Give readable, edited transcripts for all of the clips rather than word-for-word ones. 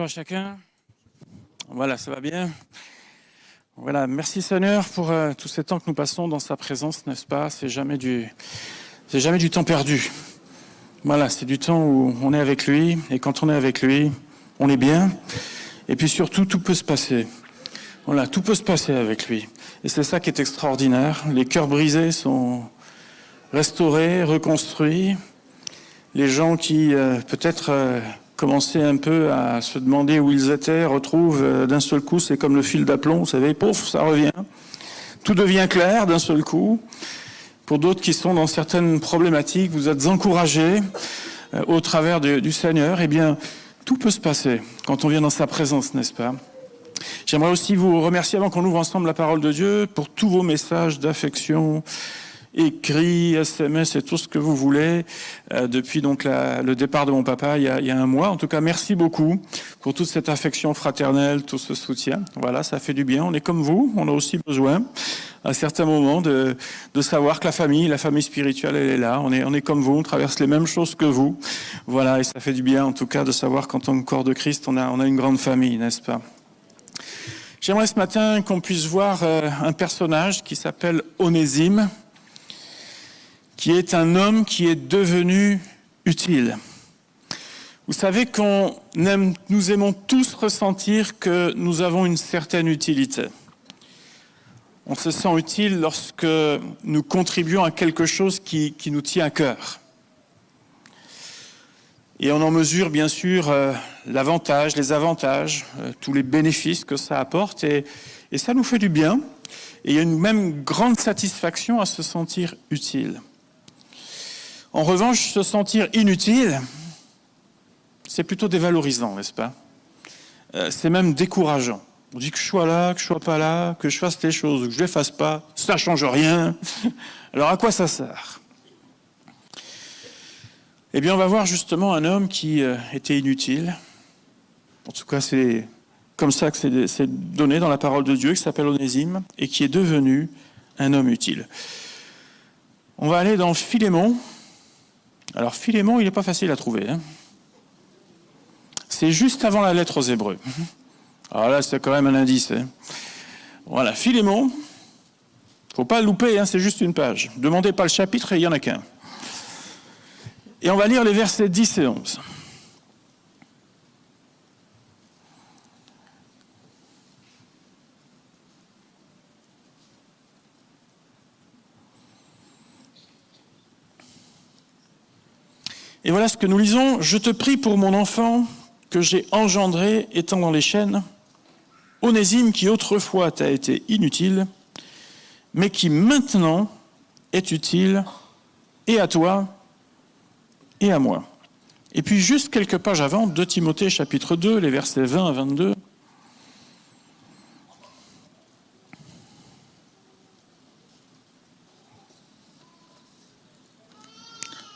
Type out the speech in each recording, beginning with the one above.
Bonjour à chacun. Voilà, ça va bien. Voilà, merci Seigneur pour tout ce temps que nous passons dans sa présence, n'est-ce pas? C'est jamais du temps perdu. Voilà, c'est du temps où on est avec lui, et quand on est avec lui, on est bien. Et puis surtout, tout peut se passer. Voilà, tout peut se passer avec lui. Et c'est ça qui est extraordinaire. Les cœurs brisés sont restaurés, reconstruits. Les gens qui peut-être commençaient un peu à se demander où ils étaient retrouvent d'un seul coup, c'est comme le fil d'aplomb, vous savez, pouf, ça revient. Tout devient clair d'un seul coup. Pour d'autres qui sont dans certaines problématiques, vous êtes encouragés au travers du Seigneur. Eh bien, tout peut se passer quand on vient dans sa présence, n'est-ce pas? J'aimerais aussi vous remercier, avant qu'on ouvre ensemble la parole de Dieu, pour tous vos messages d'affection, écrits, SMS et tout ce que vous voulez, depuis donc le départ de mon papa il y a un mois. En tout cas, merci beaucoup pour toute cette affection fraternelle, tout ce soutien. Voilà, ça fait du bien. On est comme vous, on a aussi besoin, à certains moments, de savoir que la famille spirituelle, elle est là. On est comme vous, on traverse les mêmes choses que vous. Voilà, et ça fait du bien, en tout cas, de savoir qu'en tant que corps de Christ, on a une grande famille, n'est-ce pas? J'aimerais ce matin qu'on puisse voir un personnage qui s'appelle Onésime, qui est un homme qui est devenu utile. Vous savez nous aimons tous ressentir que nous avons une certaine utilité. On se sent utile lorsque nous contribuons à quelque chose qui nous tient à cœur. Et on en mesure bien sûr l'avantage, les avantages, tous les bénéfices que ça apporte, et ça nous fait du bien. Et il y a une même grande satisfaction à se sentir utile. En revanche, se sentir inutile, c'est plutôt dévalorisant, n'est-ce pas? C'est même décourageant. On dit que je sois là, que je sois pas là, que je fasse les choses, que je les fasse pas, ça change rien. Alors à quoi ça sert? Eh bien, on va voir justement un homme qui était inutile. En tout cas, c'est comme ça que c'est donné dans la parole de Dieu, qui s'appelle Onésime, et qui est devenu un homme utile. On va aller dans Philémon. Alors, Philémon, il n'est pas facile à trouver. C'est juste avant la lettre aux Hébreux. Alors là, c'est quand même un indice. Voilà, Philémon. Il ne faut pas le louper, c'est juste une page. Demandez pas le chapitre et il n'y en a qu'un. Et on va lire les versets 10 et 11. Et voilà ce que nous lisons. « Je te prie pour mon enfant que j'ai engendré étant dans les chaînes, Onésime qui autrefois t'a été inutile, mais qui maintenant est utile et à toi et à moi. » Et puis juste quelques pages avant, 2 Timothée chapitre 2, les versets 20 à 22.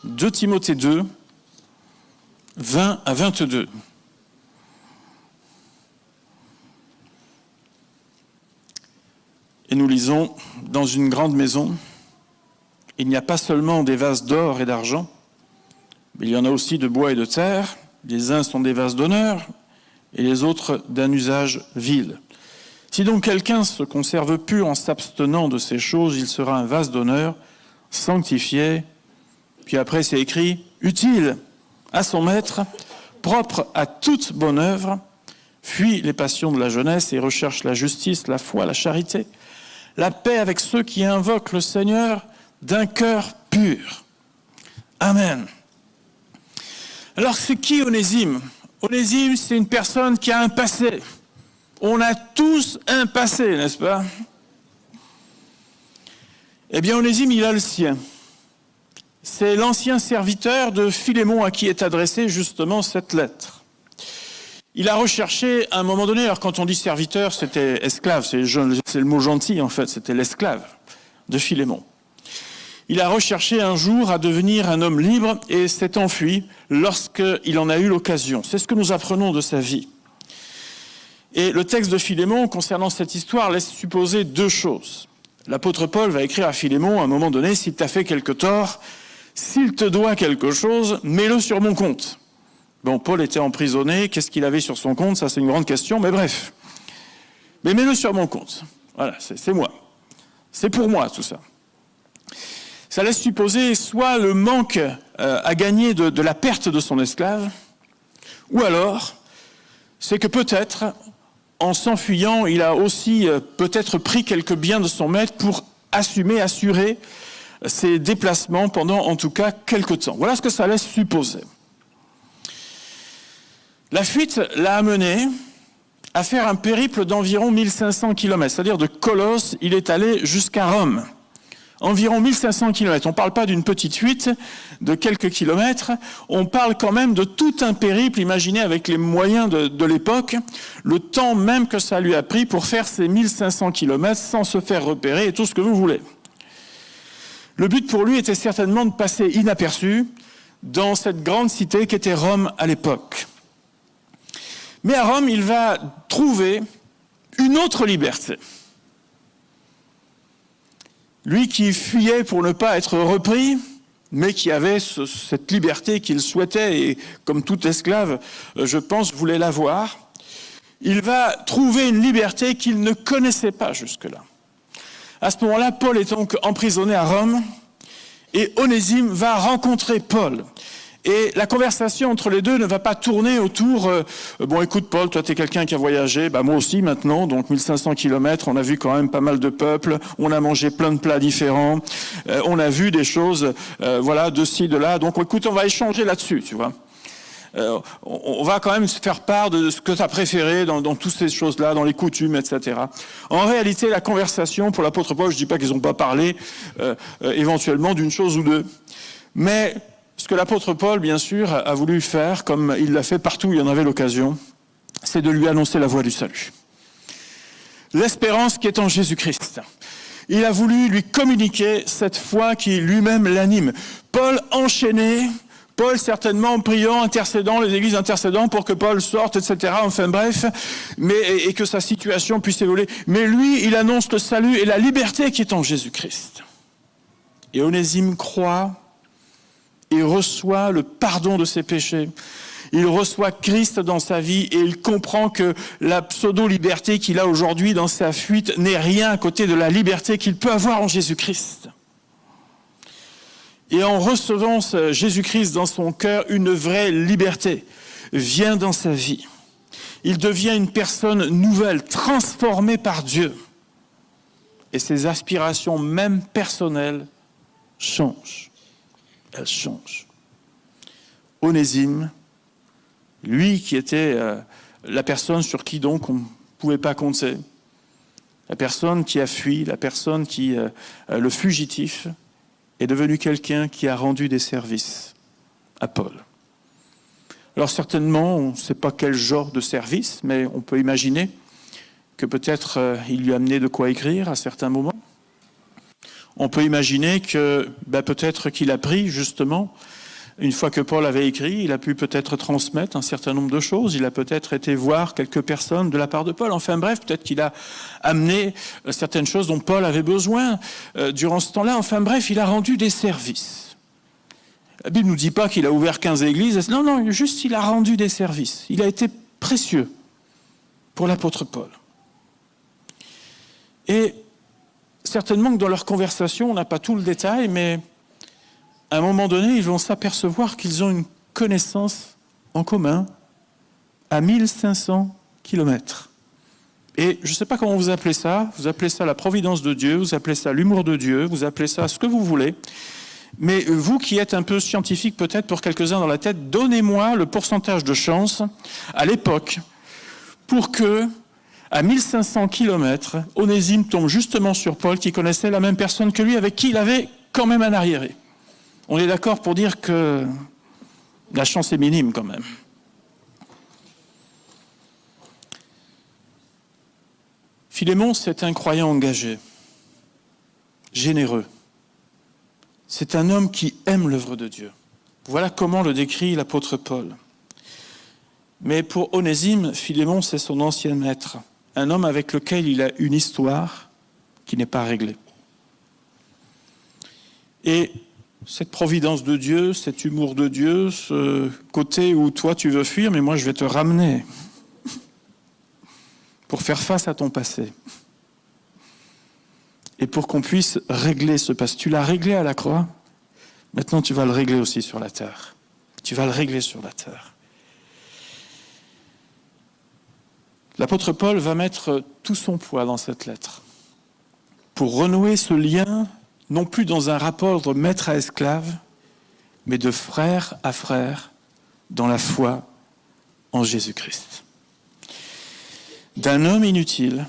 2 Timothée 2, 20 à 22. Et nous lisons, « Dans une grande maison, il n'y a pas seulement des vases d'or et d'argent, mais il y en a aussi de bois et de terre. Les uns sont des vases d'honneur et les autres d'un usage vil. Si donc quelqu'un se conserve pur en s'abstenant de ces choses, il sera un vase d'honneur, sanctifié. » Puis après, c'est écrit « utile à son maître, propre à toute bonne œuvre, fuit les passions de la jeunesse et recherche la justice, la foi, la charité, la paix avec ceux qui invoquent le Seigneur d'un cœur pur. » Amen. Alors, c'est qui Onésime? Onésime, c'est une personne qui a un passé. On a tous un passé, n'est-ce pas? Eh bien, Onésime, il a le sien. C'est l'ancien serviteur de Philémon à qui est adressée justement cette lettre. Il a recherché à un moment donné, alors quand on dit serviteur, c'était esclave, c'est le mot gentil en fait, c'était l'esclave de Philémon. Il a recherché un jour à devenir un homme libre et s'est enfui lorsqu'il en a eu l'occasion. C'est ce que nous apprenons de sa vie. Et le texte de Philémon concernant cette histoire laisse supposer 2 choses. L'apôtre Paul va écrire à Philémon à un moment donné, s'il t'a fait quelque tort, s'il te doit quelque chose, mets-le sur mon compte. Bon, Paul était emprisonné, qu'est-ce qu'il avait sur son compte? Ça, c'est une grande question, mais bref. Mais mets-le sur mon compte. Voilà, c'est moi. C'est pour moi, tout ça. Ça laisse supposer soit le manque à gagner de la perte de son esclave, ou alors, c'est que peut-être, en s'enfuyant, il a aussi peut-être pris quelques biens de son maître pour assurer ses déplacements pendant, en tout cas, quelque temps. Voilà ce que ça laisse supposer. La fuite l'a amené à faire un périple d'environ 1500 km, c'est-à-dire de Colosse, il est allé jusqu'à Rome. Environ 1500 km. On ne parle pas d'une petite fuite de quelques kilomètres, on parle quand même de tout un périple, imaginez avec les moyens de l'époque, le temps même que ça lui a pris pour faire ces 1500 km sans se faire repérer et tout ce que vous voulez. Le but pour lui était certainement de passer inaperçu dans cette grande cité qu'était Rome à l'époque. Mais à Rome, il va trouver une autre liberté. Lui qui fuyait pour ne pas être repris, mais qui avait cette liberté qu'il souhaitait, et comme tout esclave, je pense, voulait l'avoir, il va trouver une liberté qu'il ne connaissait pas jusque-là. À ce moment-là, Paul est donc emprisonné à Rome, et Onésime va rencontrer Paul. Et la conversation entre les deux ne va pas tourner autour bon, écoute Paul, toi t'es quelqu'un qui a voyagé, bah moi aussi maintenant, donc 1500 km, on a vu quand même pas mal de peuples, on a mangé plein de plats différents, on a vu des choses, voilà, de ci, de là, donc écoute, on va échanger là-dessus, tu vois. On va quand même se faire part de ce que tu as préféré dans toutes ces choses-là, dans les coutumes, etc. En réalité, la conversation, pour l'apôtre Paul, je ne dis pas qu'ils n'ont pas parlé éventuellement d'une chose ou deux, mais ce que l'apôtre Paul, bien sûr, a voulu faire, comme il l'a fait partout où il en avait l'occasion, c'est de lui annoncer la voie du salut. L'espérance qui est en Jésus-Christ. Il a voulu lui communiquer cette foi qui lui-même l'anime. Paul enchaîné, Paul certainement priant, intercédant, les églises intercédant pour que Paul sorte, etc. Enfin bref, et que sa situation puisse évoluer. Mais lui, il annonce le salut et la liberté qui est en Jésus-Christ. Et Onésime croit et reçoit le pardon de ses péchés. Il reçoit Christ dans sa vie et il comprend que la pseudo-liberté qu'il a aujourd'hui dans sa fuite n'est rien à côté de la liberté qu'il peut avoir en Jésus-Christ. Et en recevant Jésus-Christ dans son cœur, une vraie liberté vient dans sa vie. Il devient une personne nouvelle, transformée par Dieu. Et ses aspirations, même personnelles, changent. Elle change. Onésime, lui qui était la personne sur qui donc on ne pouvait pas compter, la personne qui a fui, la personne qui, le fugitif, est devenu quelqu'un qui a rendu des services à Paul. Alors certainement, on ne sait pas quel genre de service, mais on peut imaginer que peut-être il lui a amené de quoi écrire à certains moments. On peut imaginer que peut-être qu'il a pris justement, une fois que Paul avait écrit, il a pu peut-être transmettre un certain nombre de choses, il a peut-être été voir quelques personnes de la part de Paul, enfin bref, peut-être qu'il a amené certaines choses dont Paul avait besoin durant ce temps-là, enfin bref, il a rendu des services. La Bible ne nous dit pas qu'il a ouvert 15 églises, non, juste il a rendu des services, il a été précieux pour l'apôtre Paul. Et certainement que dans leur conversation, on n'a pas tout le détail, mais à un moment donné, ils vont s'apercevoir qu'ils ont une connaissance en commun à 1500 km. Et je ne sais pas comment vous appelez ça la providence de Dieu, vous appelez ça l'humour de Dieu, vous appelez ça ce que vous voulez. Mais vous qui êtes un peu scientifique peut-être pour quelques-uns dans la tête, donnez-moi le pourcentage de chance à l'époque pour que à 1500 km, Onésime tombe justement sur Paul, qui connaissait la même personne que lui, avec qui il avait quand même un arriéré. On est d'accord pour dire que la chance est minime quand même. Philémon, c'est un croyant engagé, généreux. C'est un homme qui aime l'œuvre de Dieu. Voilà comment le décrit l'apôtre Paul. Mais pour Onésime, Philémon, c'est son ancien maître. Un homme avec lequel il a une histoire qui n'est pas réglée. Et cette providence de Dieu, cet humour de Dieu, ce côté où toi tu veux fuir, mais moi je vais te ramener pour faire face à ton passé. Et pour qu'on puisse régler ce passé. Tu l'as réglé à la croix, maintenant tu vas le régler aussi sur la terre. Tu vas le régler sur la terre. L'apôtre Paul va mettre tout son poids dans cette lettre pour renouer ce lien, non plus dans un rapport de maître à esclave, mais de frère à frère dans la foi en Jésus-Christ. D'un homme inutile,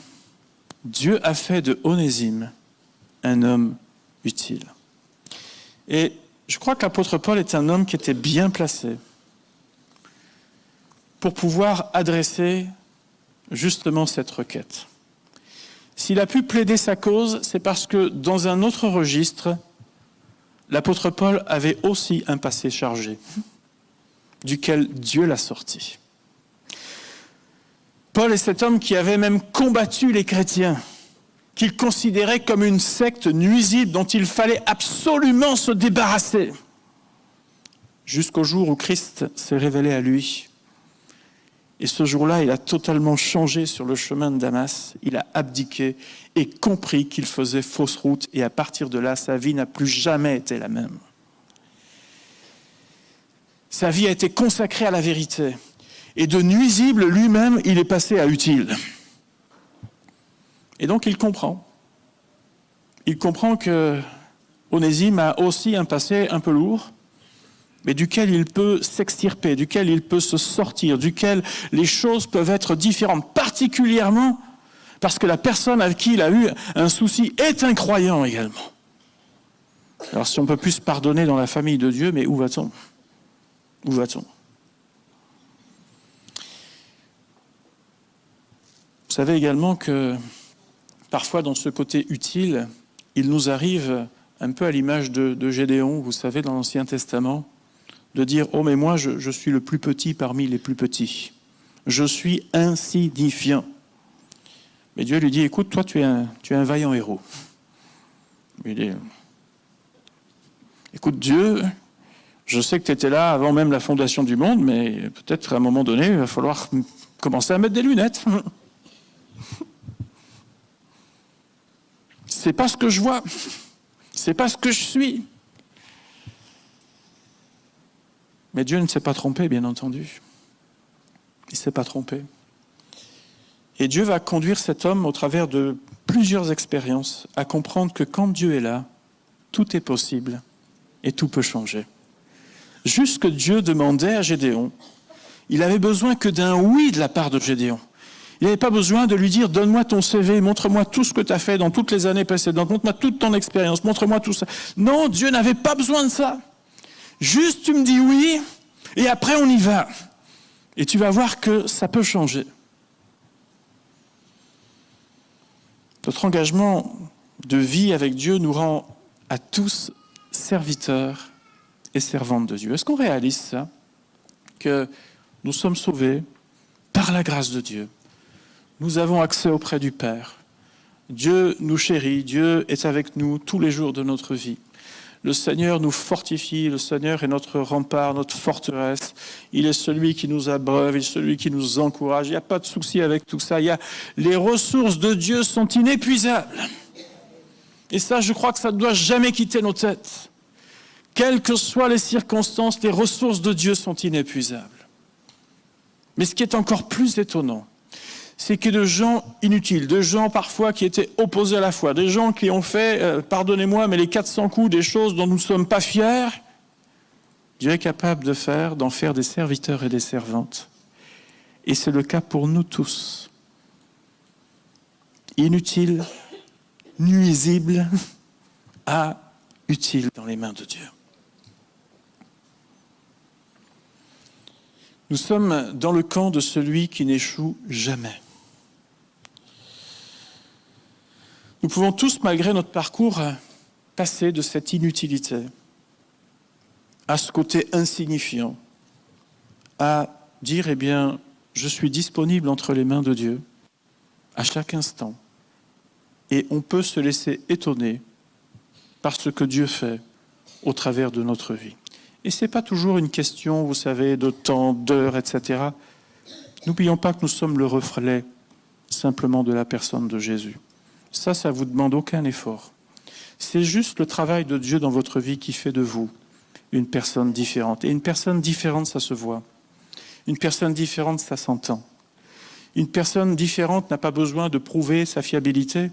Dieu a fait de Onésime un homme utile. Et je crois que l'apôtre Paul est un homme qui était bien placé pour pouvoir adresser justement cette requête. S'il a pu plaider sa cause, c'est parce que dans un autre registre, l'apôtre Paul avait aussi un passé chargé, duquel Dieu l'a sorti. Paul est cet homme qui avait même combattu les chrétiens, qu'il considérait comme une secte nuisible dont il fallait absolument se débarrasser, jusqu'au jour où Christ s'est révélé à lui. Et ce jour-là, il a totalement changé sur le chemin de Damas. Il a abdiqué et compris qu'il faisait fausse route. Et à partir de là, sa vie n'a plus jamais été la même. Sa vie a été consacrée à la vérité. Et de nuisible, lui-même, il est passé à utile. Et donc, il comprend. Il comprend que Onésime a aussi un passé un peu lourd, mais duquel il peut s'extirper, duquel il peut se sortir, duquel les choses peuvent être différentes, particulièrement parce que la personne avec qui il a eu un souci est un croyant également. Alors si on peut plus se pardonner dans la famille de Dieu, mais où va-t-on ? Où va-t-on ? Vous savez également que parfois dans ce côté utile, il nous arrive, un peu à l'image de Gédéon, vous savez, dans l'Ancien Testament, de dire « Oh, mais moi, je suis le plus petit parmi les plus petits. Je suis insignifiant. » Mais Dieu lui dit « Écoute, toi, tu es un vaillant héros. » Il dit « Écoute, Dieu, je sais que tu étais là avant même la fondation du monde, mais peut-être à un moment donné, il va falloir commencer à mettre des lunettes. C'est pas ce que je vois. C'est pas ce que je suis. » Mais Dieu ne s'est pas trompé, bien entendu. Il ne s'est pas trompé. Et Dieu va conduire cet homme au travers de plusieurs expériences à comprendre que quand Dieu est là, tout est possible et tout peut changer. Juste ce que Dieu demandait à Gédéon, il avait besoin que d'un oui de la part de Gédéon. Il n'avait pas besoin de lui dire « Donne-moi ton CV, montre-moi tout ce que tu as fait dans toutes les années précédentes, montre-moi toute ton expérience, montre-moi tout ça. » Non, Dieu n'avait pas besoin de ça. Juste tu me dis oui, et après on y va. Et tu vas voir que ça peut changer. Notre engagement de vie avec Dieu nous rend à tous serviteurs et servantes de Dieu. Est-ce qu'on réalise ça ? Que nous sommes sauvés par la grâce de Dieu. Nous avons accès auprès du Père. Dieu nous chérit, Dieu est avec nous tous les jours de notre vie. Le Seigneur nous fortifie, le Seigneur est notre rempart, notre forteresse. Il est celui qui nous abreuve, il est celui qui nous encourage. Il n'y a pas de souci avec tout ça. Les ressources de Dieu sont inépuisables. Et ça, je crois que ça ne doit jamais quitter nos têtes. Quelles que soient les circonstances, les ressources de Dieu sont inépuisables. Mais ce qui est encore plus étonnant, c'est que de gens inutiles, de gens parfois qui étaient opposés à la foi, des gens qui ont fait, pardonnez-moi, mais les 400 coups des choses dont nous ne sommes pas fiers, Dieu est capable d'en faire des serviteurs et des servantes. Et c'est le cas pour nous tous. Inutiles, nuisibles, à utiles dans les mains de Dieu. Nous sommes dans le camp de celui qui n'échoue jamais. Nous pouvons tous, malgré notre parcours, passer de cette inutilité à ce côté insignifiant, à dire, eh bien, je suis disponible entre les mains de Dieu à chaque instant. Et on peut se laisser étonner par ce que Dieu fait au travers de notre vie. Et ce n'est pas toujours une question, vous savez, de temps, d'heures, etc. N'oublions pas que nous sommes le reflet simplement de la personne de Jésus. Ça ne vous demande aucun effort. C'est juste le travail de Dieu dans votre vie qui fait de vous une personne différente. Et une personne différente, ça se voit. Une personne différente, ça s'entend. Une personne différente n'a pas besoin de prouver sa fiabilité.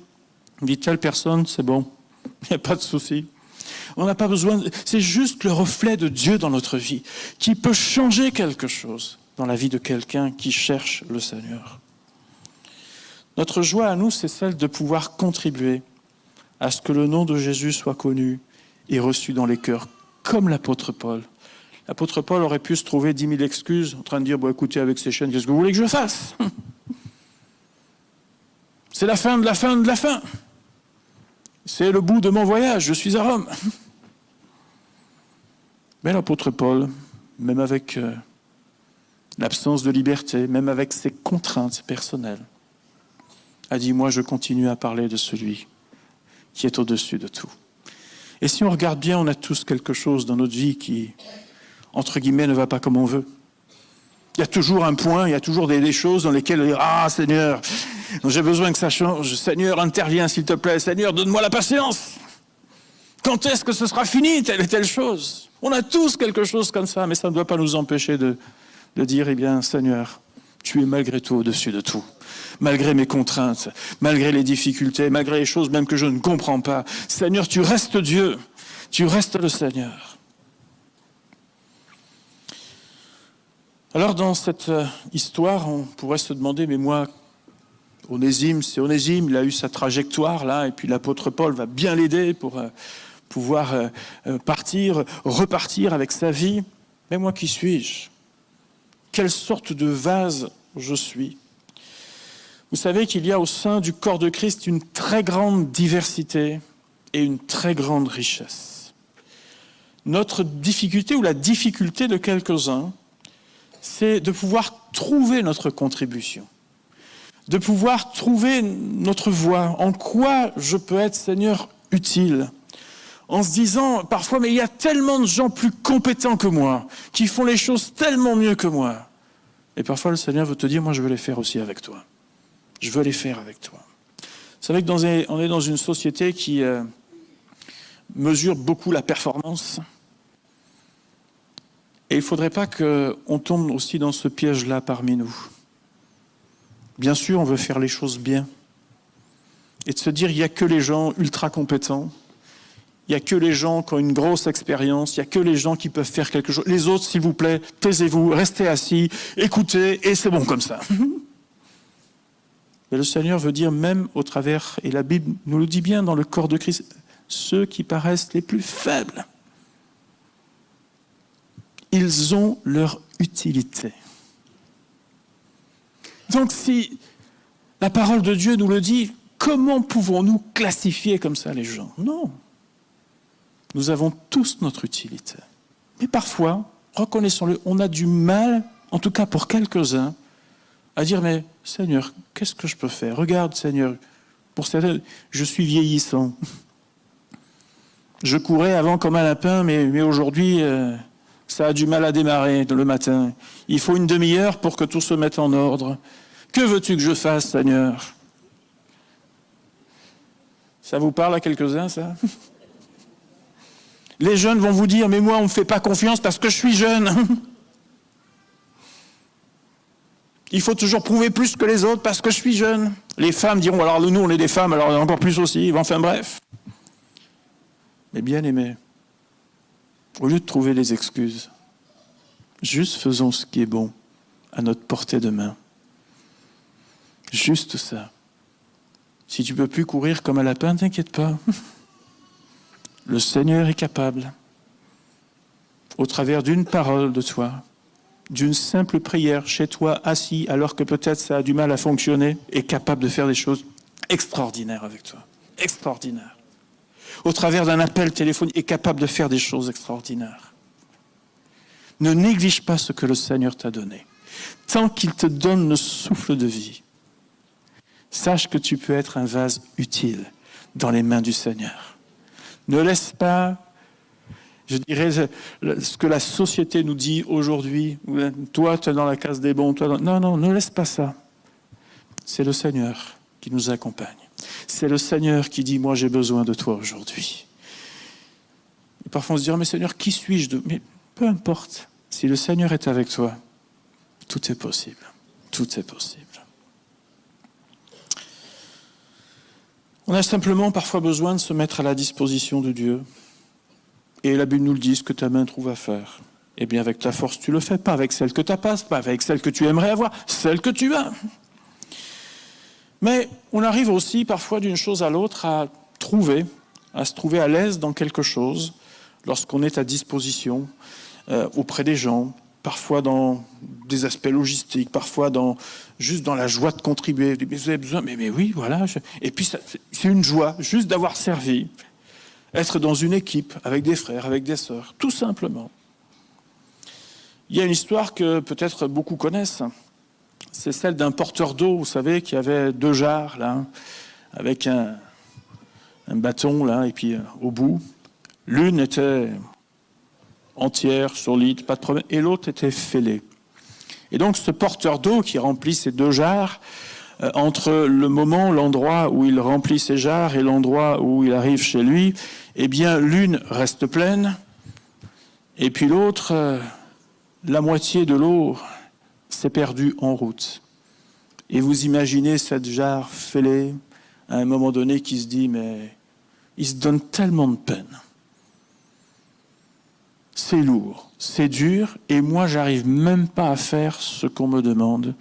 On dit telle personne, c'est bon, il n'y a pas de souci. On n'a pas besoin, c'est juste le reflet de Dieu dans notre vie qui peut changer quelque chose dans la vie de quelqu'un qui cherche le Seigneur. Notre joie à nous, c'est celle de pouvoir contribuer à ce que le nom de Jésus soit connu et reçu dans les cœurs, comme l'apôtre Paul. L'apôtre Paul aurait pu se trouver 10 000 excuses en train de dire bon, écoutez, avec ces chaînes, qu'est-ce que vous voulez que je fasse? C'est la fin de la fin de la fin. C'est le bout de mon voyage, je suis à Rome. Mais l'apôtre Paul, même avec l'absence de liberté, même avec ses contraintes personnelles, a dit, moi je continue à parler de celui qui est au-dessus de tout. Et si on regarde bien, on a tous quelque chose dans notre vie qui, entre guillemets, ne va pas comme on veut. Il y a toujours un point, il y a toujours des choses dans lesquelles on dit, ah Seigneur, j'ai besoin que ça change. Seigneur, interviens s'il te plaît. Seigneur, donne-moi la patience. Quand est-ce que ce sera fini, telle et telle chose? On a tous quelque chose comme ça, mais ça ne doit pas nous empêcher de dire, eh bien, Seigneur, tu es malgré tout au-dessus de tout. Malgré mes contraintes, malgré les difficultés, malgré les choses même que je ne comprends pas. Seigneur, tu restes Dieu. Tu restes le Seigneur. Alors, dans cette histoire, on pourrait se demander, mais moi, Onésime, c'est Onésime, il a eu sa trajectoire là, et puis l'apôtre Paul va bien l'aider pour pouvoir repartir avec sa vie. Mais moi, qui suis-je? Quelle sorte de vase je suis? Vous savez qu'il y a au sein du corps de Christ une très grande diversité et une très grande richesse. Notre difficulté ou la difficulté de quelques-uns, c'est de pouvoir trouver notre contribution, de pouvoir trouver notre voie. En quoi je peux être, Seigneur, utile? En se disant parfois, mais il y a tellement de gens plus compétents que moi, qui font les choses tellement mieux que moi. Et parfois, le Seigneur veut te dire, moi, je veux les faire aussi avec toi. Je veux les faire avec toi. Vous savez qu'on est dans une société qui mesure beaucoup la performance. Et il ne faudrait pas qu'on tombe aussi dans ce piège-là parmi nous. Bien sûr, on veut faire les choses bien. Et de se dire, il n'y a que les gens ultra compétents. Il n'y a que les gens qui ont une grosse expérience. Il n'y a que les gens qui peuvent faire quelque chose. Les autres, s'il vous plaît, taisez-vous, restez assis, écoutez, et c'est bon comme ça. Mais le Seigneur veut dire même au travers, et la Bible nous le dit bien dans le corps de Christ, ceux qui paraissent les plus faibles, ils ont leur utilité. Donc si la parole de Dieu nous le dit, comment pouvons-nous classifier comme ça les gens? Non. Nous avons tous notre utilité. Mais parfois, reconnaissons-le, on a du mal, en tout cas pour quelques-uns, à dire, mais Seigneur, qu'est-ce que je peux faire? Regarde, Seigneur, pour certains, je suis vieillissant. Je courais avant comme un lapin, mais aujourd'hui, ça a du mal à démarrer le matin. Il faut une demi-heure pour que tout se mette en ordre. Que veux-tu que je fasse, Seigneur? Ça vous parle à quelques-uns, ça? Les jeunes vont vous dire, mais moi, on ne me fait pas confiance parce que je suis jeune. Il faut toujours prouver plus que les autres parce que je suis jeune. Les femmes diront, alors nous, on est des femmes, alors encore plus aussi. Enfin bref. Mais bien aimés, au lieu de trouver les excuses, juste faisons ce qui est bon à notre portée de main. Juste ça. Si tu ne peux plus courir comme un lapin, t'inquiète pas. Le Seigneur est capable, au travers d'une parole de toi, d'une simple prière chez toi, assis, alors que peut-être ça a du mal à fonctionner, est capable de faire des choses extraordinaires avec toi. Extraordinaires. Au travers d'un appel téléphonique, est capable de faire des choses extraordinaires. Ne néglige pas ce que le Seigneur t'a donné. Tant qu'il te donne le souffle de vie, sache que tu peux être un vase utile dans les mains du Seigneur. Ne laisse pas je dirais, ce que la société nous dit aujourd'hui. Toi, tu es dans la case des bons. Non, non, ne laisse pas ça. C'est le Seigneur qui nous accompagne. C'est le Seigneur qui dit, moi j'ai besoin de toi aujourd'hui. Et parfois on se dit, mais Seigneur, qui suis-je ? Mais peu importe, si le Seigneur est avec toi, tout est possible. Tout est possible. On a simplement parfois besoin de se mettre à la disposition de Dieu. Et la Bible nous le dit, ce que ta main trouve à faire. Eh bien, avec ta force, tu le fais. Pas avec celle que tu n'as pas avec celle que tu aimerais avoir, celle que tu as. Mais on arrive aussi parfois d'une chose à l'autre à se trouver à l'aise dans quelque chose lorsqu'on est à disposition auprès des gens, parfois dans des aspects logistiques, parfois juste dans la joie de contribuer. Mais vous avez besoin, mais oui, voilà. Et puis c'est une joie juste d'avoir servi, être dans une équipe avec des frères, avec des sœurs, tout simplement. Il y a une histoire que peut-être beaucoup connaissent. C'est celle d'un porteur d'eau, vous savez, qui avait 2 jarres, là, avec un bâton, là, et puis au bout. L'une était entière, solide, pas de problème, et l'autre était fêlée. Et donc, ce porteur d'eau qui remplit ces 2 jarres, entre le moment, l'endroit où il remplit ses jarres et l'endroit où il arrive chez lui, eh bien, l'une reste pleine, et puis l'autre, la moitié de l'eau s'est perdue en route. Et vous imaginez cette jarre fêlée, à un moment donné, qui se dit, mais il se donne tellement de peine. C'est lourd, c'est dur, et moi, j'arrive même pas à faire ce qu'on me demande.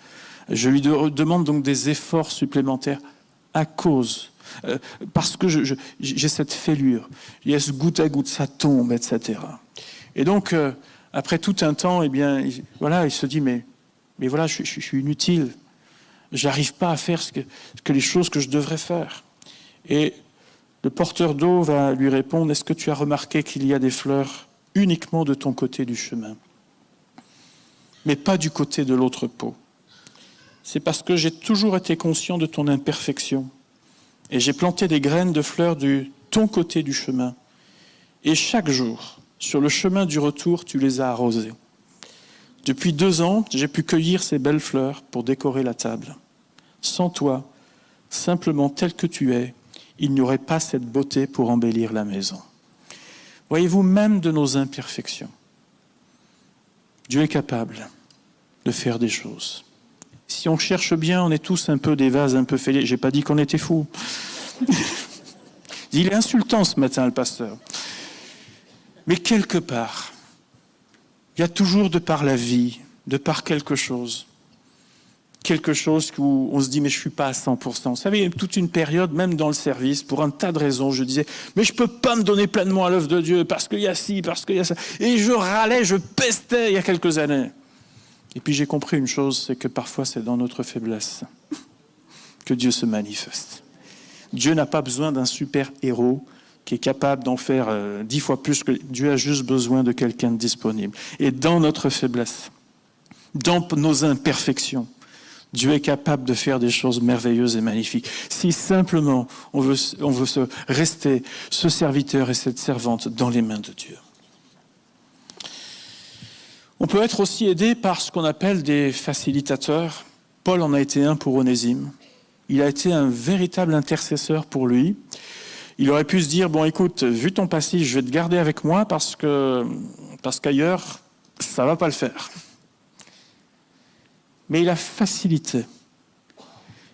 Je lui demande donc des efforts supplémentaires à cause, parce que j'ai cette fêlure. Il y a ce goutte à goutte, ça tombe, etc. Et donc, après tout un temps, eh bien, il se dit, mais voilà, je suis inutile. J'arrive pas à faire ce que les choses que je devrais faire. Et le porteur d'eau va lui répondre, est-ce que tu as remarqué qu'il y a des fleurs uniquement de ton côté du chemin, mais pas du côté de l'autre pot? C'est parce que j'ai toujours été conscient de ton imperfection et j'ai planté des graines de fleurs de ton côté du chemin. Et chaque jour, sur le chemin du retour, tu les as arrosées. Depuis 2 ans, j'ai pu cueillir ces belles fleurs pour décorer la table. Sans toi, simplement tel que tu es, il n'y aurait pas cette beauté pour embellir la maison. Voyez-vous, même de nos imperfections, Dieu est capable de faire des choses. Si on cherche bien, on est tous un peu des vases un peu fêlés. J'ai pas dit qu'on était fous. Il est insultant ce matin, le pasteur. Mais quelque part, il y a toujours de par la vie, de par quelque chose où on se dit, mais je ne suis pas à 100%. Vous savez, il y a toute une période, même dans le service, pour un tas de raisons, je disais, mais je ne peux pas me donner pleinement à l'œuvre de Dieu, parce qu'il y a ci, parce qu'il y a ça. Et je râlais, je pestais il y a quelques années. Et puis j'ai compris une chose, c'est que parfois c'est dans notre faiblesse que Dieu se manifeste. Dieu n'a pas besoin d'un super-héros qui est capable d'en faire 10 fois plus que Dieu a juste besoin de quelqu'un de disponible. Et dans notre faiblesse, dans nos imperfections, Dieu est capable de faire des choses merveilleuses et magnifiques. Si simplement on veut rester ce serviteur et cette servante dans les mains de Dieu. On peut être aussi aidé par ce qu'on appelle des facilitateurs. Paul en a été un pour Onésime. Il a été un véritable intercesseur pour lui. Il aurait pu se dire, bon écoute, vu ton passif, je vais te garder avec moi parce qu'ailleurs, ça ne va pas le faire. Mais il a facilité.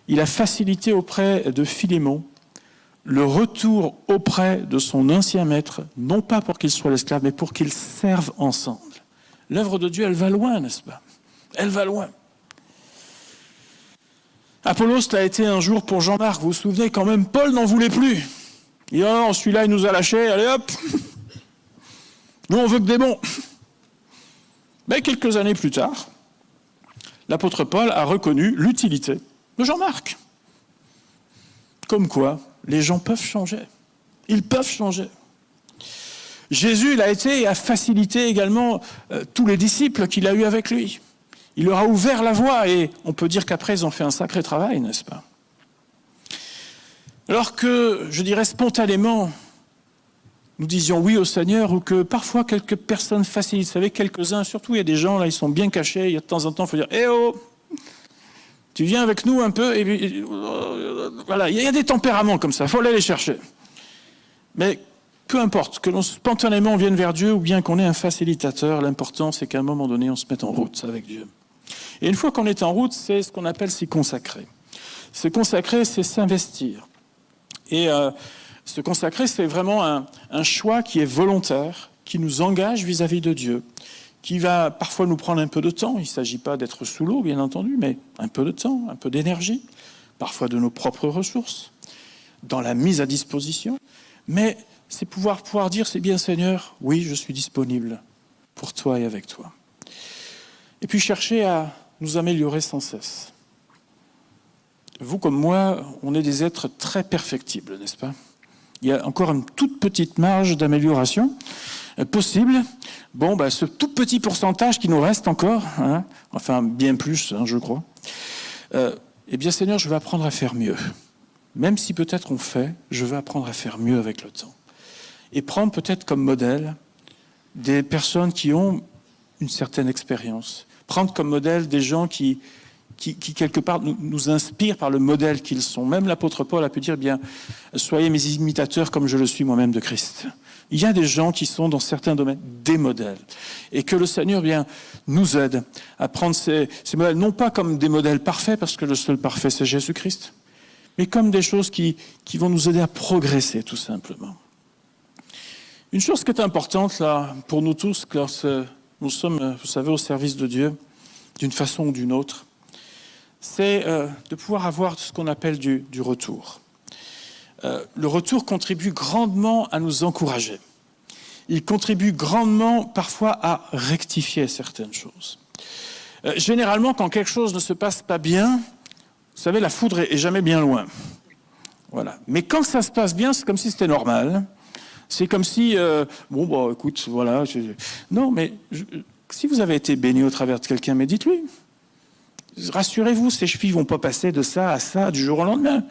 Il a facilité auprès de Philémon le retour auprès de son ancien maître, non pas pour qu'il soit l'esclave, mais pour qu'ils servent ensemble. L'œuvre de Dieu, elle va loin, n'est-ce pas? Elle va loin. Apollos l'a été un jour pour Jean-Marc. Vous vous souvenez, quand même, Paul n'en voulait plus. Il dit, oh, celui-là, il nous a lâchés, allez hop. Nous, on veut que des bons. Mais quelques années plus tard, l'apôtre Paul a reconnu l'utilité de Jean-Marc. Comme quoi, les gens peuvent changer. Ils peuvent changer. Jésus, il a été et a facilité également tous les disciples qu'il a eus avec lui. Il leur a ouvert la voie et on peut dire qu'après, ils ont fait un sacré travail, n'est-ce pas? Alors que, je dirais spontanément, nous disions oui au Seigneur ou que parfois quelques personnes facilitent. Vous savez, quelques-uns, surtout il y a des gens, là, ils sont bien cachés. Il y a de temps en temps, il faut dire « Eh oh, tu viens avec nous un peu ?» et voilà, il y a des tempéraments comme ça, il faut aller les chercher. Mais peu importe, que l'on spontanément vienne vers Dieu ou bien qu'on ait un facilitateur, l'important c'est qu'à un moment donné, on se mette en route avec Dieu. Et une fois qu'on est en route, c'est ce qu'on appelle s'y consacrer. Se consacrer, c'est s'investir. Et se consacrer, c'est vraiment un choix qui est volontaire, qui nous engage vis-à-vis de Dieu, qui va parfois nous prendre un peu de temps. Il ne s'agit pas d'être sous l'eau, bien entendu, mais un peu de temps, un peu d'énergie, parfois de nos propres ressources, dans la mise à disposition. Mais c'est pouvoir dire, c'est bien Seigneur, oui, je suis disponible pour toi et avec toi. Et puis chercher à nous améliorer sans cesse. Vous comme moi, on est des êtres très perfectibles, n'est-ce pas? Il y a encore une toute petite marge d'amélioration possible. Bon, ce tout petit pourcentage qui nous reste encore, hein, enfin bien plus, hein, je crois, eh bien Seigneur, je vais apprendre à faire mieux. Même si peut-être on fait, je vais apprendre à faire mieux avec le temps. Et prendre peut-être comme modèle des personnes qui ont une certaine expérience. Prendre comme modèle des gens qui quelque part, nous inspirent par le modèle qu'ils sont. Même l'apôtre Paul a pu dire, bien, soyez mes imitateurs comme je le suis moi-même de Christ. Il y a des gens qui sont dans certains domaines des modèles. Et que le Seigneur, bien, nous aide à prendre ces modèles, non pas comme des modèles parfaits, parce que le seul parfait, c'est Jésus-Christ, mais comme des choses qui vont nous aider à progresser, tout simplement. Une chose qui est importante, là, pour nous tous, lorsque nous sommes, vous savez, au service de Dieu, d'une façon ou d'une autre, c'est de pouvoir avoir ce qu'on appelle du retour. Le retour contribue grandement à nous encourager. Il contribue grandement parfois à rectifier certaines choses. Généralement, quand quelque chose ne se passe pas bien, vous savez, la foudre est jamais bien loin. Voilà. Mais quand ça se passe bien, c'est comme si c'était normal. C'est comme si, écoute, voilà. Non, mais si vous avez été béni au travers de quelqu'un, mais dites-lui. Rassurez-vous, ses chevilles ne vont pas passer de ça à ça du jour au lendemain.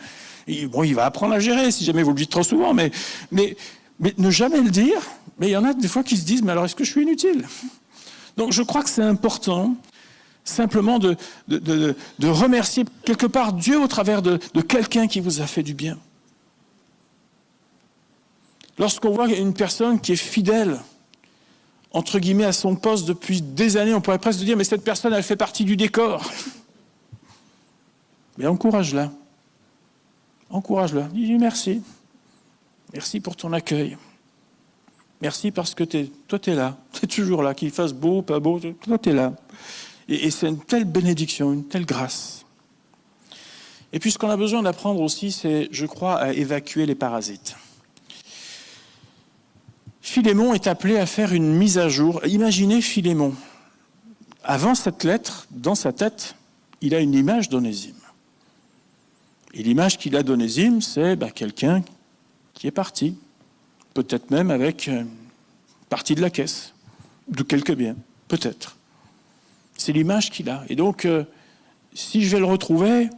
Et il va apprendre à gérer, si jamais vous le dites trop souvent, mais ne jamais le dire. Mais il y en a des fois qui se disent, mais alors est-ce que je suis inutile? Donc je crois que c'est important simplement de remercier quelque part Dieu au travers de quelqu'un qui vous a fait du bien. Lorsqu'on voit une personne qui est fidèle, entre guillemets, à son poste depuis des années, on pourrait presque dire, mais cette personne, elle fait partie du décor. Mais encourage-la. Encourage-la. Dis merci. Merci pour ton accueil. Merci parce que toi, tu es là. Tu es toujours là. Qu'il fasse beau, pas beau, toi, tu es là. Et c'est une telle bénédiction, une telle grâce. Et puis, ce qu'on a besoin d'apprendre aussi, c'est, je crois, à évacuer les parasites. Philémon est appelé à faire une mise à jour. Imaginez Philémon. Avant cette lettre, dans sa tête, il a une image d'Onésime. Et l'image qu'il a d'Onésime, c'est quelqu'un qui est parti, peut-être même avec une partie de la caisse, de quelques biens, peut-être. C'est l'image qu'il a. Et donc, si je vais le retrouver,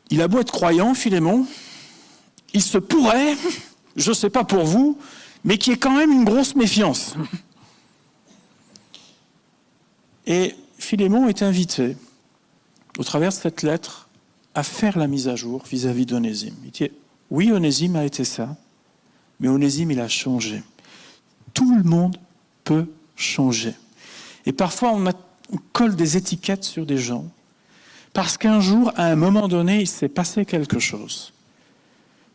il a beau être croyant, Philémon, il se pourrait, je ne sais pas pour vous, mais qu'il y ait quand même une grosse méfiance. Et Philémon est invité, au travers de cette lettre, à faire la mise à jour vis-à-vis d'Onésime. Il dit, oui, Onésime a été ça, mais Onésime, il a changé. Tout le monde peut changer. Et parfois, on colle des étiquettes sur des gens, parce qu'un jour, à un moment donné, il s'est passé quelque chose.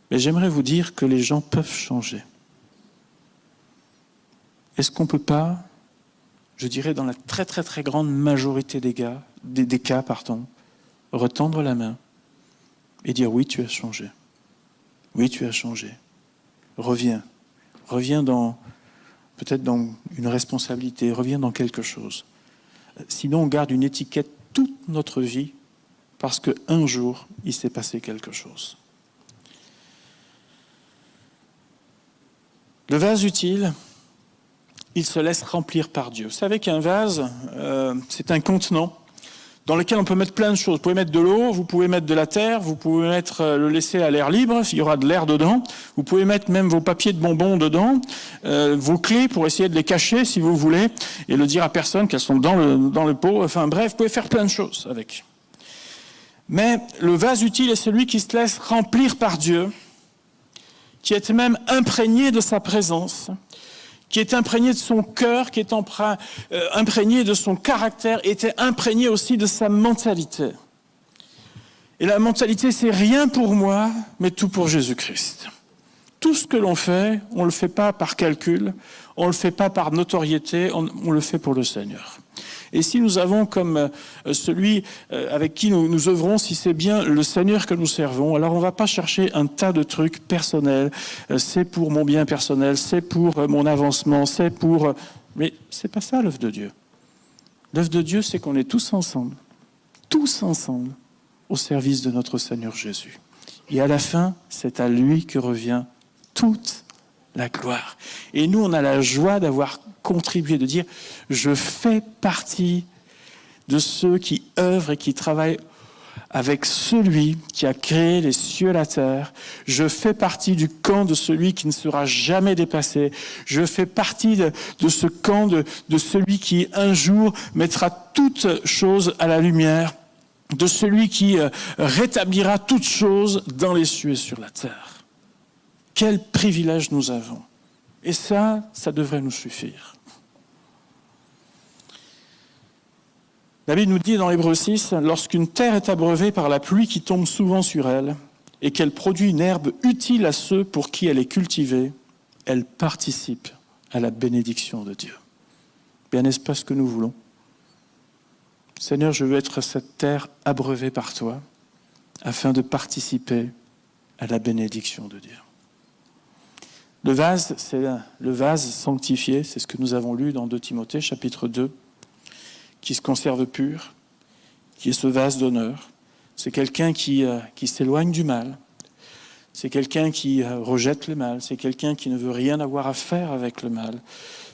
Mais j'aimerais vous dire que les gens peuvent changer. Est-ce qu'on ne peut pas, je dirais dans la très très très grande majorité des cas, retendre la main et dire oui, tu as changé. Oui, tu as changé. Reviens. Reviens peut-être dans une responsabilité, reviens dans quelque chose. Sinon, on garde une étiquette toute notre vie parce qu'un jour, il s'est passé quelque chose. Le vase utile, il se laisse remplir par Dieu. Vous savez qu'un vase, c'est un contenant dans lequel on peut mettre plein de choses. Vous pouvez mettre de l'eau, vous pouvez mettre de la terre, vous pouvez le laisser à l'air libre, il y aura de l'air dedans. Vous pouvez mettre même vos papiers de bonbons dedans, vos clés pour essayer de les cacher si vous voulez, et le dire à personne qu'elles sont dans le pot. Enfin bref, vous pouvez faire plein de choses avec. Mais le vase utile est celui qui se laisse remplir par Dieu, qui est même imprégné de sa présence, qui est imprégné de son cœur, qui est imprégné de son caractère, et était imprégné aussi de sa mentalité. Et la mentalité, c'est rien pour moi, mais tout pour Jésus-Christ. Tout ce que l'on fait, on ne le fait pas par calcul, on ne le fait pas par notoriété, on le fait pour le Seigneur. Et si nous avons comme celui avec qui nous œuvrons, si c'est bien le Seigneur que nous servons, alors on ne va pas chercher un tas de trucs personnels. C'est pour mon bien personnel, c'est pour mon avancement, c'est pour... Mais ce n'est pas ça l'œuvre de Dieu. L'œuvre de Dieu, c'est qu'on est tous ensemble, au service de notre Seigneur Jésus. Et à la fin, c'est à lui que revient toute la gloire. Et nous, on a la joie d'avoir contribué, de dire « Je fais partie de ceux qui œuvrent et qui travaillent avec celui qui a créé les cieux et la terre. Je fais partie du camp de celui qui ne sera jamais dépassé. Je fais partie de ce camp de celui qui, un jour, mettra toutes choses à la lumière, de celui qui rétablira toutes choses dans les cieux et sur la terre. » Quel privilège nous avons. Et ça devrait nous suffire. La Bible nous dit dans Hébreux 6, « Lorsqu'une terre est abreuvée par la pluie qui tombe souvent sur elle, et qu'elle produit une herbe utile à ceux pour qui elle est cultivée, elle participe à la bénédiction de Dieu. » Bien, n'est-ce pas ce que nous voulons? Seigneur, je veux être cette terre abreuvée par toi, afin de participer à la bénédiction de Dieu. Le vase, c'est le vase sanctifié, c'est ce que nous avons lu dans 2 Timothée, chapitre 2, qui se conserve pur, qui est ce vase d'honneur. C'est quelqu'un qui s'éloigne du mal, c'est quelqu'un qui rejette le mal, c'est quelqu'un qui ne veut rien avoir à faire avec le mal,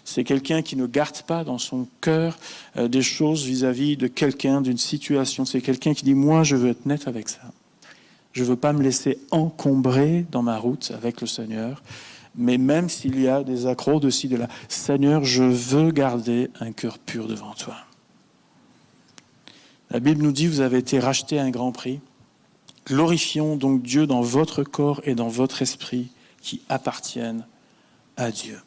c'est quelqu'un qui ne garde pas dans son cœur des choses vis-à-vis de quelqu'un, d'une situation. C'est quelqu'un qui dit « Moi, je veux être net avec ça. Je ne veux pas me laisser encombrer dans ma route avec le Seigneur. » Mais même s'il y a des accros de ci, de là, Seigneur, je veux garder un cœur pur devant toi. La Bible nous dit, vous avez été rachetés à un grand prix. Glorifions donc Dieu dans votre corps et dans votre esprit qui appartiennent à Dieu.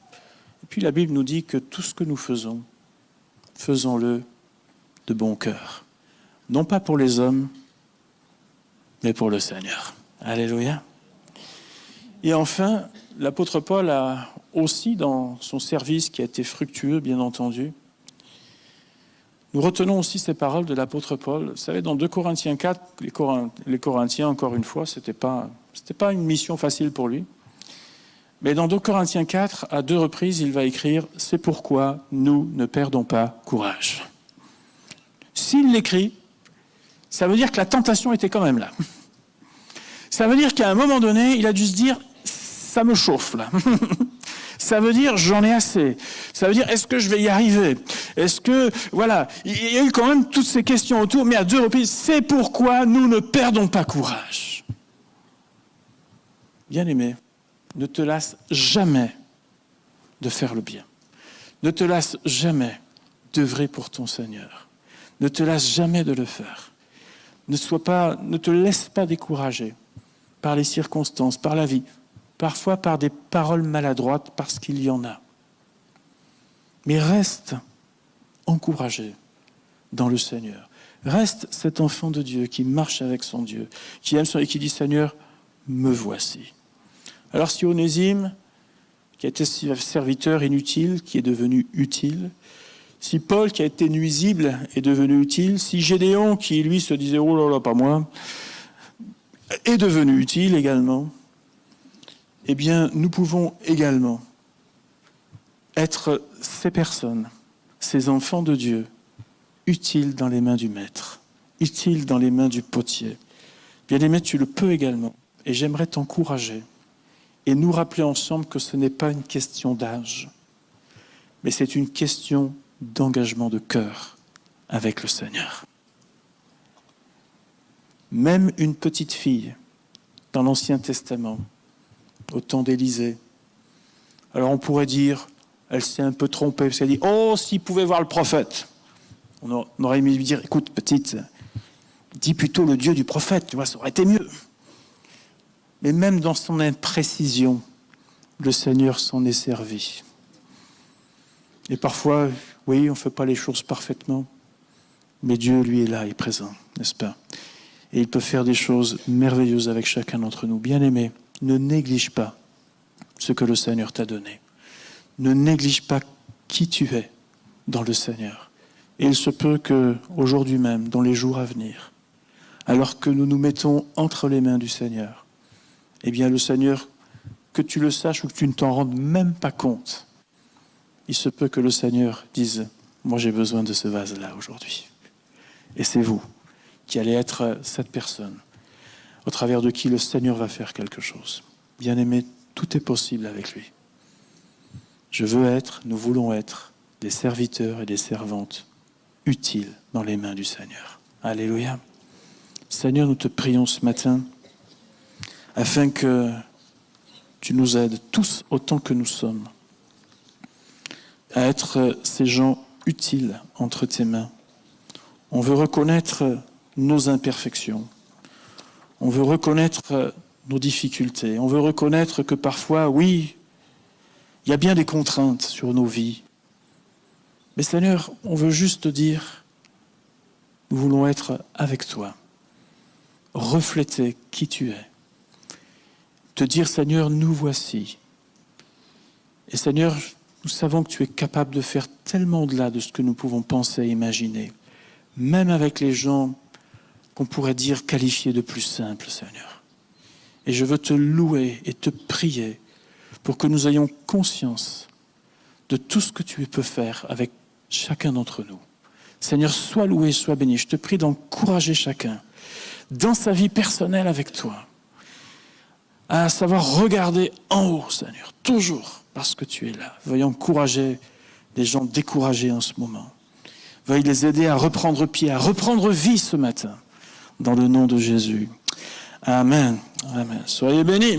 Et puis la Bible nous dit que tout ce que nous faisons, faisons-le de bon cœur. Non pas pour les hommes, mais pour le Seigneur. Alléluia. Et enfin, l'apôtre Paul a aussi, dans son service qui a été fructueux, bien entendu, nous retenons aussi ces paroles de l'apôtre Paul. Vous savez, dans 2 Corinthiens 4, les Corinthiens, encore une fois, c'était pas une mission facile pour lui. Mais dans 2 Corinthiens 4, à 2 reprises, il va écrire « C'est pourquoi nous ne perdons pas courage ». S'il l'écrit, ça veut dire que la tentation était quand même là. Ça veut dire qu'à un moment donné, il a dû se dire « ça me chauffe là ». Ça veut dire j'en ai assez. Ça veut dire est-ce que je vais y arriver? Est-ce que, voilà, il y a eu quand même toutes ces questions autour, mais à 2 reprises, c'est pourquoi nous ne perdons pas courage. Bien-aimé, ne te lasse jamais de faire le bien. Ne te lasse jamais d'œuvrer pour ton Seigneur. Ne te lasse jamais de le faire. Ne te laisse pas décourager par les circonstances, par la vie, parfois par des paroles maladroites, parce qu'il y en a. Mais reste encouragé dans le Seigneur. Reste cet enfant de Dieu qui marche avec son Dieu, qui aime son et qui dit « Seigneur, me voici ». Alors si Onésime, qui a été serviteur inutile, qui est devenu utile, si Paul, qui a été nuisible, est devenu utile, si Gédéon, qui lui se disait « Oh là là, pas moi », est devenu utile également, eh bien, nous pouvons également être ces personnes, ces enfants de Dieu, utiles dans les mains du Maître, utiles dans les mains du potier. Bien-aimé, tu le peux également. Et j'aimerais t'encourager et nous rappeler ensemble que ce n'est pas une question d'âge, mais c'est une question d'engagement de cœur avec le Seigneur. Même une petite fille dans l'Ancien Testament, au temps d'Élisée. Alors on pourrait dire, elle s'est un peu trompée, parce qu'elle dit, oh, s'il pouvait voir le prophète. On aurait aimé lui dire, écoute, petite, dis plutôt le Dieu du prophète, tu vois, ça aurait été mieux. Mais même dans son imprécision, le Seigneur s'en est servi. Et parfois, oui, on ne fait pas les choses parfaitement, mais Dieu, lui, est là, il est présent, n'est-ce pas? Et il peut faire des choses merveilleuses avec chacun d'entre nous. Bien-aimés, ne néglige pas ce que le Seigneur t'a donné. Ne néglige pas qui tu es dans le Seigneur. Et il se peut qu'aujourd'hui même, dans les jours à venir, alors que nous nous mettons entre les mains du Seigneur, eh bien le Seigneur, que tu le saches ou que tu ne t'en rendes même pas compte, il se peut que le Seigneur dise « Moi j'ai besoin de ce vase-là aujourd'hui ». Et c'est vous qui allez être cette personne au travers de qui le Seigneur va faire quelque chose. Bien-aimés, tout est possible avec lui. Je veux être, nous voulons être des serviteurs et des servantes utiles dans les mains du Seigneur. Alléluia. Seigneur, nous te prions ce matin afin que tu nous aides tous autant que nous sommes à être ces gens utiles entre tes mains. On veut reconnaître nos imperfections. On veut reconnaître nos difficultés. On veut reconnaître que parfois, oui, il y a bien des contraintes sur nos vies. Mais Seigneur, on veut juste te dire, nous voulons être avec toi, refléter qui tu es. Te dire, Seigneur, nous voici. Et Seigneur, nous savons que tu es capable de faire tellement au-delà de ce que nous pouvons penser et imaginer, même avec les gens qu'on pourrait dire qualifiés de plus simples, Seigneur. Et je veux te louer et te prier pour que nous ayons conscience de tout ce que tu peux faire avec chacun d'entre nous. Seigneur, sois loué, sois béni. Je te prie d'encourager chacun dans sa vie personnelle avec toi, à savoir regarder en haut, Seigneur, toujours parce que tu es là. Veuille encourager les gens découragés en ce moment. Veuille les aider à reprendre pied, à reprendre vie ce matin, dans le nom de Jésus. Amen. Amen. Soyez bénis.